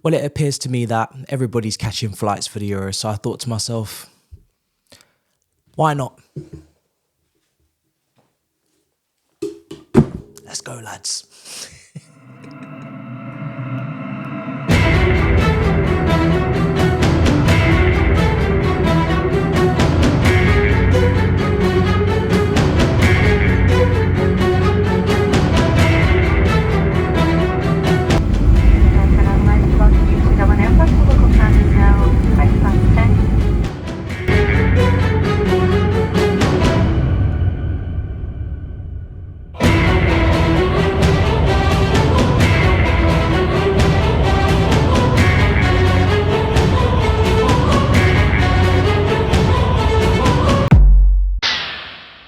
Well, it appears to me that everybody's catching flights for the Euros, so I thought to myself, why not? Let's go, lads.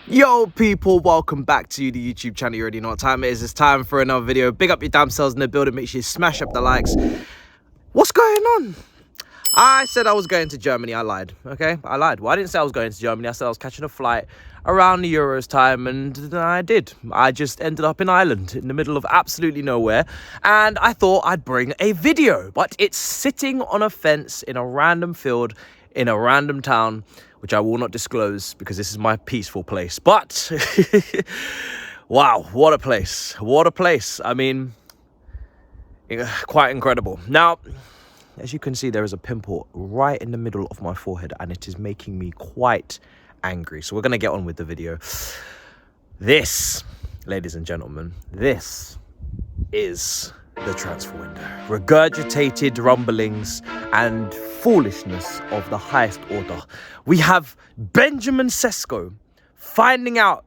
Yo people, welcome back to the YouTube channel. You already know what time it is. It's time for another video. Big up your damn selves in the building. Make sure you smash up the likes. What's going on? I said I was going to Germany. I lied. Okay, I lied. Well, I didn't say I was going to Germany. I said I was catching a flight around the Euros time, and I did. I just ended up in Ireland in the middle of absolutely nowhere, and I thought I'd bring a video, but it's sitting on a fence in a random field in a random town, which I will not disclose because this is my peaceful place. But wow, what a place. What a place. I mean, quite incredible. Now, as you can see, there is a pimple right in the middle of my forehead, and it is making me quite angry. So we're going to get on with the video. This, ladies and gentlemen, this is the transfer window. Regurgitated rumblings and foolishness of the highest order. We have Benjamin Sesko finding out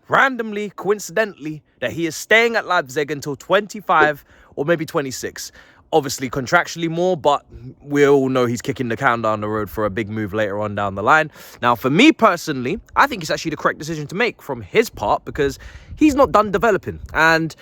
randomly, coincidentally, that he is staying at Leipzig until 25 or maybe 26. Obviously contractually more, but we all know he's kicking the can down the road for a big move later on down the line. Now, for me personally, I think it's actually the correct decision to make from his part because he's not done developing. And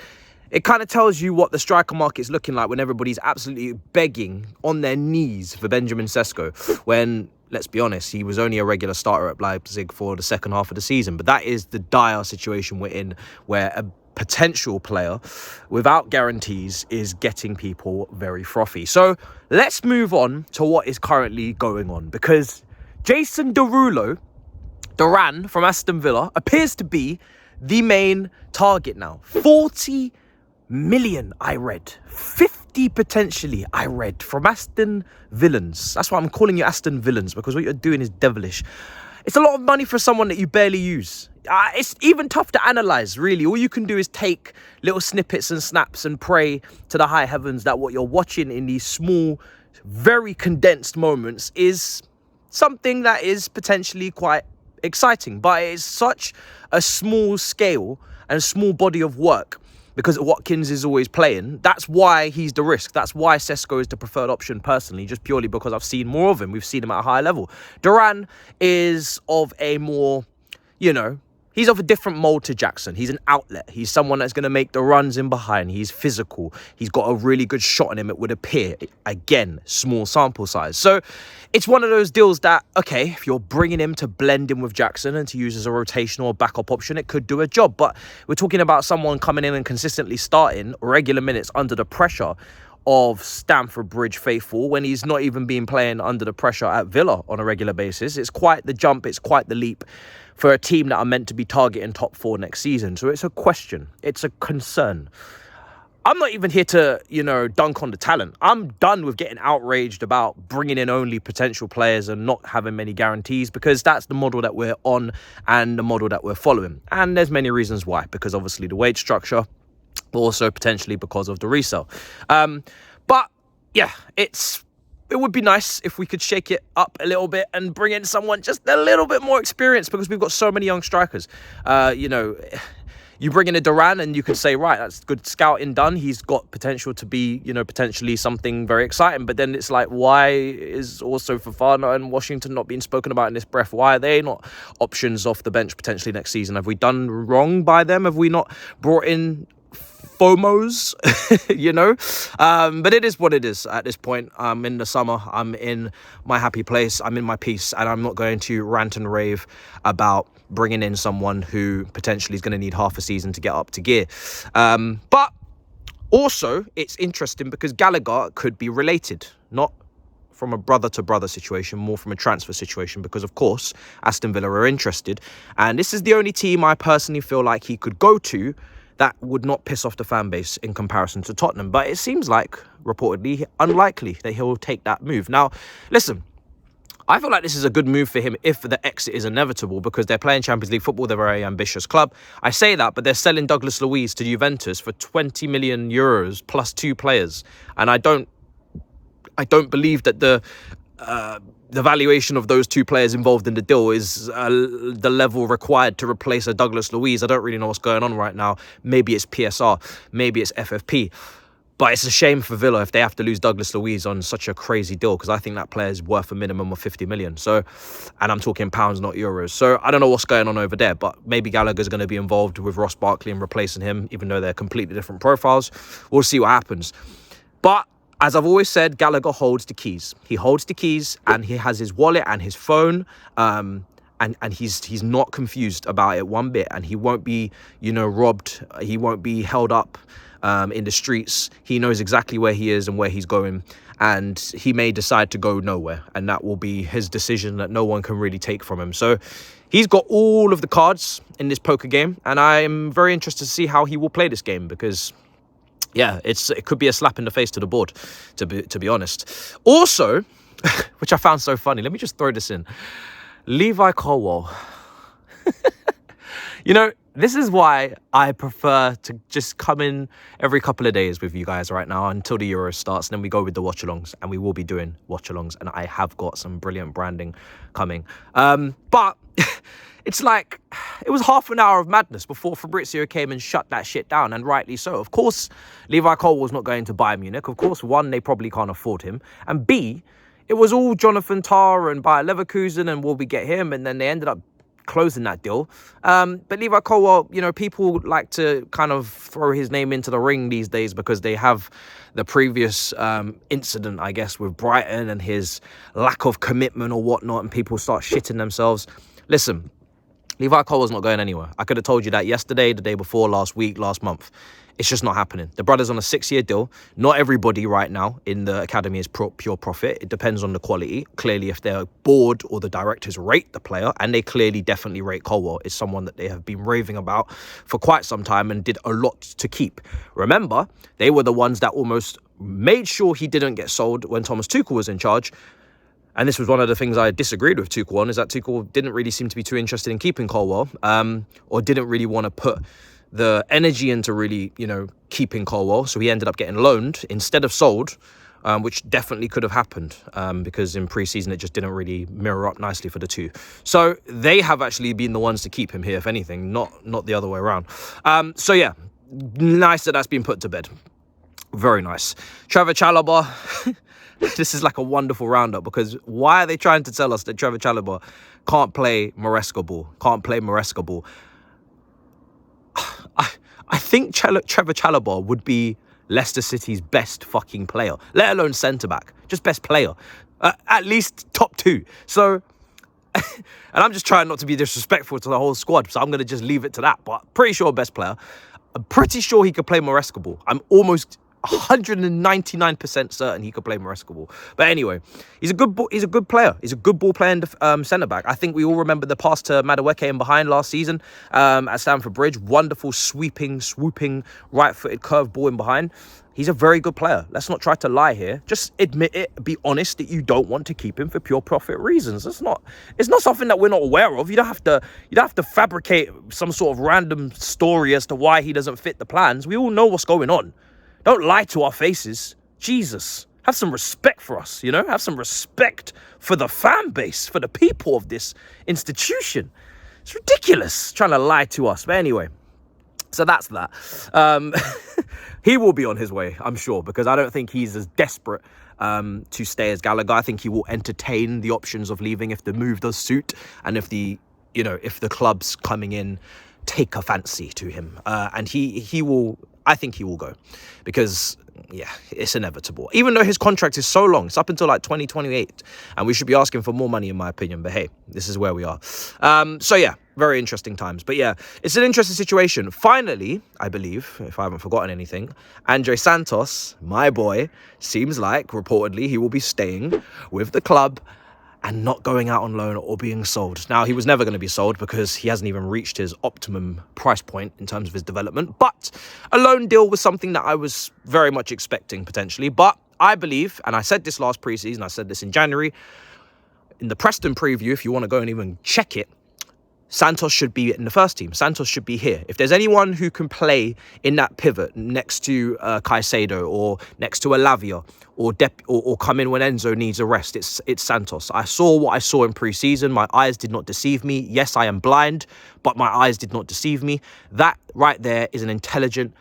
it kind of tells you what the striker market is looking like when everybody's absolutely begging on their knees for Benjamin Sesko. When, let's be honest, he was only a regular starter at Leipzig for the second half of the season. But that is the dire situation we're in, where a potential player without guarantees is getting people very frothy. So let's move on to what is currently going on, because Jason Duran from Aston Villa appears to be the main target now. 40 million I read, 50 potentially I read from Aston Villains. That's why I'm calling you Aston Villains, because what you're doing is devilish. It's a lot of money for someone that you barely use. It's even tough to analyze, really. All you can do is take little snippets and snaps and pray to the high heavens that what you're watching in these small, very condensed moments is something that is potentially quite exciting. But it's such a small scale and a small body of work because Watkins is always playing. That's why he's the risk. That's why Sesko is the preferred option personally, just purely because I've seen more of him. We've seen him at a high level. Duran is of a more, he's of a different mold to Jackson. He's an outlet. He's someone that's going to make the runs in behind. He's physical. He's got a really good shot on him, it would appear. Again, small sample size. So it's one of those deals that, okay, if you're bringing him to blend in with Jackson and to use as a rotational or backup option, it could do a job. But we're talking about someone coming in and consistently starting regular minutes under the pressure of Stamford Bridge faithful when he's not even been playing under the pressure at Villa on a regular basis. It's quite the jump. It's quite the leap for a team that are meant to be targeting top 4 next season. So it's a question. It's a concern. I'm not even here to, dunk on the talent. I'm done with getting outraged about bringing in only potential players and not having many guarantees, because that's the model that we're on and the model that we're following. And there's many reasons why, because obviously the wage structure, but also potentially because of the resale. But yeah, it would be nice if we could shake it up a little bit and bring in someone just a little bit more experienced, because we've got so many young strikers. You bring in a Duran and you could say, right, that's good scouting done. He's got potential to be, potentially something very exciting. But then it's like, why is also Fofana and Washington not being spoken about in this breath? Why are they not options off the bench potentially next season? Have we done wrong by them? Have we not brought in FOMOs, but it is what it is at this point. I'm in the summer, I'm in my happy place, I'm in my peace, and I'm not going to rant and rave about bringing in someone who potentially is going to need half a season to get up to gear. But Also, it's interesting because Gallagher could be related, not from a brother-to-brother situation, more from a transfer situation, because, of course, Aston Villa are interested. And this is the only team I personally feel like he could go to that would not piss off the fan base in comparison to Tottenham. But it seems like, reportedly, unlikely that he'll take that move. Now, listen, I feel like this is a good move for him if the exit is inevitable, because they're playing Champions League football. They're a very ambitious club. I say that, but they're selling Douglas Luiz to Juventus for 20 million euros plus 2 players. And I don't believe that the valuation of those 2 players involved in the deal is the level required to replace a Douglas Luiz. I don't really know what's going on right now. Maybe it's PSR, maybe it's FFP. But it's a shame for Villa if they have to lose Douglas Luiz on such a crazy deal, because I think that player is worth a minimum of 50 million. So, and I'm talking pounds, not euros. So I don't know what's going on over there, but maybe Gallagher's going to be involved with Ross Barkley and replacing him, even though they're completely different profiles. We'll see what happens. But as I've always said, Gallagher holds the keys. He holds the keys, and he has his wallet and his phone. And he's not confused about it one bit, and he won't be, robbed. He won't be held up in the streets. He knows exactly where he is and where he's going, and he may decide to go nowhere, and that will be his decision that no one can really take from him. So he's got all of the cards in this poker game, and I'm very interested to see how he will play this game, because yeah, it could be a slap in the face to the board, to be honest. Also, which I found so funny, let me just throw this in. Levi Colwill. This is why I prefer to just come in every couple of days with you guys right now until the Euro starts. And then we go with the watch-alongs, and we will be doing watch-alongs. And I have got some brilliant branding coming. But it's like, it was half an hour of madness before Fabrizio came and shut that shit down, and rightly so. Of course, Levi Colwill's not going to Bayern Munich. Of course, one, they probably can't afford him. And B, it was all Jonathan Tah and Bayer Leverkusen, and will we get him? And then they ended up closing that deal. But Levi Colwill, people like to kind of throw his name into the ring these days because they have the previous incident, I guess, with Brighton and his lack of commitment or whatnot, and people start shitting themselves. Listen, Levi Colwill's not going anywhere. I could have told you that yesterday, the day before, last week, last month. It's just not happening. The brother's on a 6-year deal. Not everybody right now in the academy is pure profit. It depends on the quality. Clearly, if their board or the directors rate the player, and they clearly definitely rate Colwill, is someone that they have been raving about for quite some time and did a lot to keep. Remember, they were the ones that almost made sure he didn't get sold when Thomas Tuchel was in charge. And this was one of the things I disagreed with Tuchel on, is that Tuchel didn't really seem to be too interested in keeping Colwill, or didn't really want to put the energy into really, keeping Colwill. So he ended up getting loaned instead of sold, which definitely could have happened, because in pre-season it just didn't really mirror up nicely for the two. So they have actually been the ones to keep him here, if anything, not the other way around. So yeah, nice that that's been put to bed. Very nice. Trevor Chalobah. This is like a wonderful roundup, because why are they trying to tell us that Trevor Chalobah can't play Maresca ball? I think Trevor Chalobah would be Leicester City's best fucking player, let alone centre-back, just best player, at least top 2. So, and I'm just trying not to be disrespectful to the whole squad, so I'm going to just leave it to that, but pretty sure best player. I'm pretty sure he could play Maresca ball. I'm almost 199% certain he could play Maresca ball. But anyway, he's a good player. He's a good ball playing centre-back. I think we all remember the pass to Madueke in behind last season at Stamford Bridge. Wonderful, swooping, right-footed curved ball in behind. He's a very good player. Let's not try to lie here. Just admit it. Be honest that you don't want to keep him for pure profit reasons. It's not something that we're not aware of. You don't have to fabricate some sort of random story as to why he doesn't fit the plans. We all know what's going on. Don't lie to our faces. Jesus. Have some respect for us, Have some respect for the fan base, for the people of this institution. It's ridiculous trying to lie to us. But anyway, so that's that. He will be on his way, I'm sure, because I don't think he's as desperate to stay as Gallagher. I think he will entertain the options of leaving if the move does suit, and if the clubs coming in take a fancy to him. And he will... I think he will go, because yeah, it's inevitable. Even though his contract is so long, it's up until like 2028, and we should be asking for more money, in my opinion. But hey, this is where we are. So yeah, very interesting times. But yeah, it's an interesting situation. Finally, I believe, if I haven't forgotten anything, Andre Santos, my boy, seems like reportedly he will be staying with the club and not going out on loan or being sold. Now, he was never going to be sold because he hasn't even reached his optimum price point in terms of his development. But a loan deal was something that I was very much expecting potentially. But I believe, and I said this last preseason, I said this in January, in the Preston preview, if you want to go and even check it, Santos should be in the first team. Santos should be here. If there's anyone who can play in that pivot next to Caicedo or next to Alavia or come in when Enzo needs a rest, it's Santos. I saw what I saw in pre-season. My eyes did not deceive me. Yes, I am blind, but my eyes did not deceive me. That right there is an intelligent,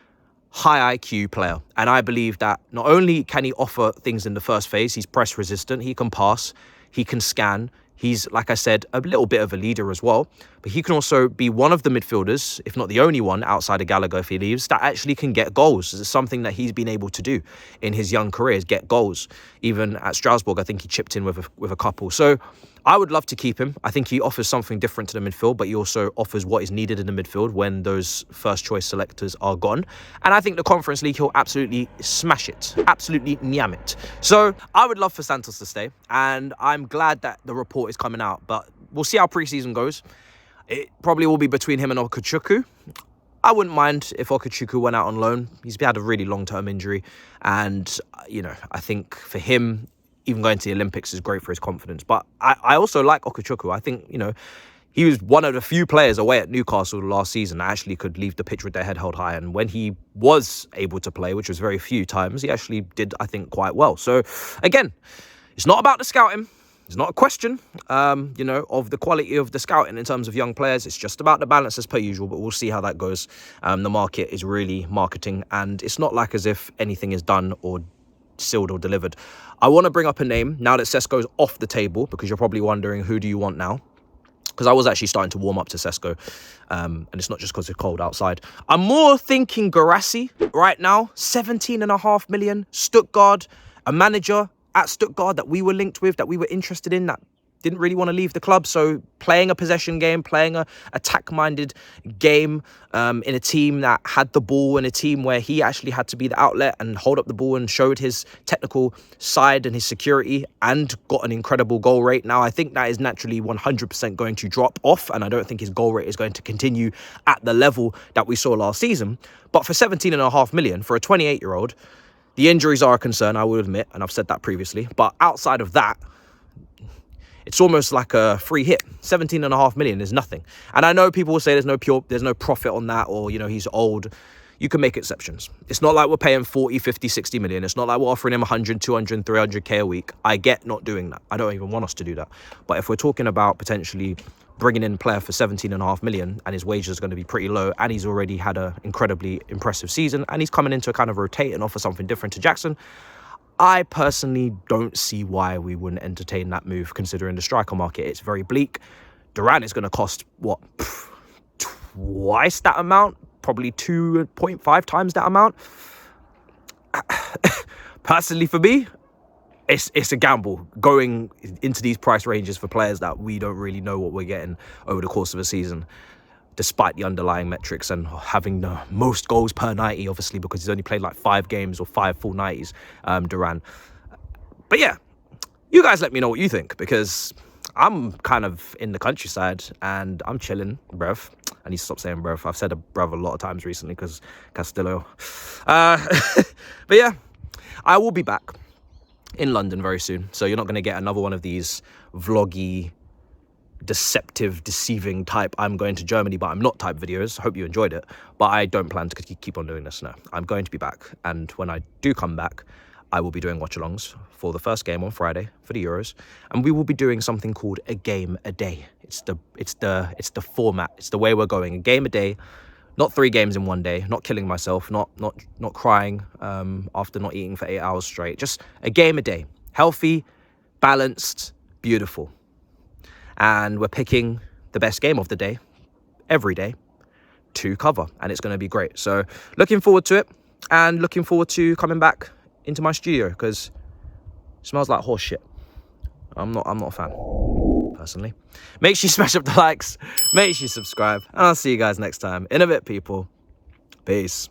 high IQ player. And I believe that not only can he offer things in the first phase, he's press resistant, he can pass, he can scan. He's, like I said, a little bit of a leader as well. But he can also be one of the midfielders, if not the only one outside of Gallagher if he leaves, that actually can get goals. It's something that he's been able to do in his young career, is get goals. Even at Strasbourg, I think he chipped in with a couple. So I would love to keep him. I think he offers something different to the midfield, but he also offers what is needed in the midfield when those first choice selectors are gone. And I think the Conference League, he'll absolutely smash it, absolutely nyam it. So I would love for Santos to stay, and I'm glad that the report is coming out, but we'll see how preseason goes. It probably will be between him and Okechukwu. I wouldn't mind if Okechukwu went out on loan. He's had a really long-term injury, and, you know, I think for him, even going to the Olympics is great for his confidence. But I also like Okechukwu. I think, you know, he was one of the few players away at Newcastle last season that actually could leave the pitch with their head held high. And when he was able to play, which was very few times, he actually did, I think, quite well. So, again, it's not about the scouting. It's not a question, you know, of the quality of the scouting in terms of young players. It's just about the balance as per usual, but we'll see how that goes. The market is really marketing, and it's not like as if anything is done or sealed or delivered. I want to bring up a name now that Sesko's off the table, because you're probably wondering, who do you want now? Because I was actually starting to warm up to Sesko, and it's not just because it's cold outside. I'm more thinking Guirassy right now. 17.5 million, Stuttgart, a manager at Stuttgart that we were linked with, that we were interested in, that didn't really want to leave the club. So playing a possession game, playing a attack-minded game in a team that had the ball, in a team where he actually had to be the outlet and hold up the ball and showed his technical side and his security and got an incredible goal rate. Now, I think that is naturally 100% going to drop off, and I don't think his goal rate is going to continue at the level that we saw last season. But for 17.5 million, for a 28-year-old, the injuries are a concern, I will admit, and I've said that previously. But outside of that, it's almost like a free hit. 17.5 million is nothing. And I know people will say there's no profit on that, or, you know, he's old. You can make exceptions. It's not like we're paying 40, 50, 60 million. It's not like we're offering him 100, 200, 300k a week. I get not doing that. I don't even want us to do that. But if we're talking about potentially bringing in a player for 17.5 million and his wages are going to be pretty low, and he's already had an incredibly impressive season, and he's coming in to kind of rotate and offer something different to Jackson, I personally don't see why we wouldn't entertain that move, considering the striker market. It's very bleak. Duran is going to cost, what, twice that amount? Probably 2.5 times that amount. Personally, for me, it's a gamble going into these price ranges for players that we don't really know what we're getting over the course of a season, despite the underlying metrics and having the most goals per 90, obviously, because he's only played like 5 games or 5 full 90s, Duran. But yeah, you guys let me know what you think, because I'm kind of in the countryside and I'm chilling, bruv. I need to stop saying bruv. I've said a bruv a lot of times recently because Castillo. But yeah, I will be back in London very soon. So you're not going to get another one of these vloggy, deceptive, deceiving type I'm going to Germany but I'm not type videos. I hope you enjoyed it, but I don't plan to keep on doing this now. I'm going to be back, and when I do come back, I will be doing watch-alongs for the first game on Friday for the Euros, and we will be doing something called a game a day. It's the format. It's the way we're going. A game a day, not 3 games in one day. Not killing myself. Not crying after not eating for 8 hours straight. Just a game a day. Healthy, balanced, beautiful. And we're picking the best game of the day every day to cover, and it's going to be great. So looking forward to it. And looking forward to coming back into my studio because it smells like horse shit. I'm not a fan, personally. Make sure you smash up the likes. Make sure you subscribe. And I'll see you guys next time. In a bit, people. Peace.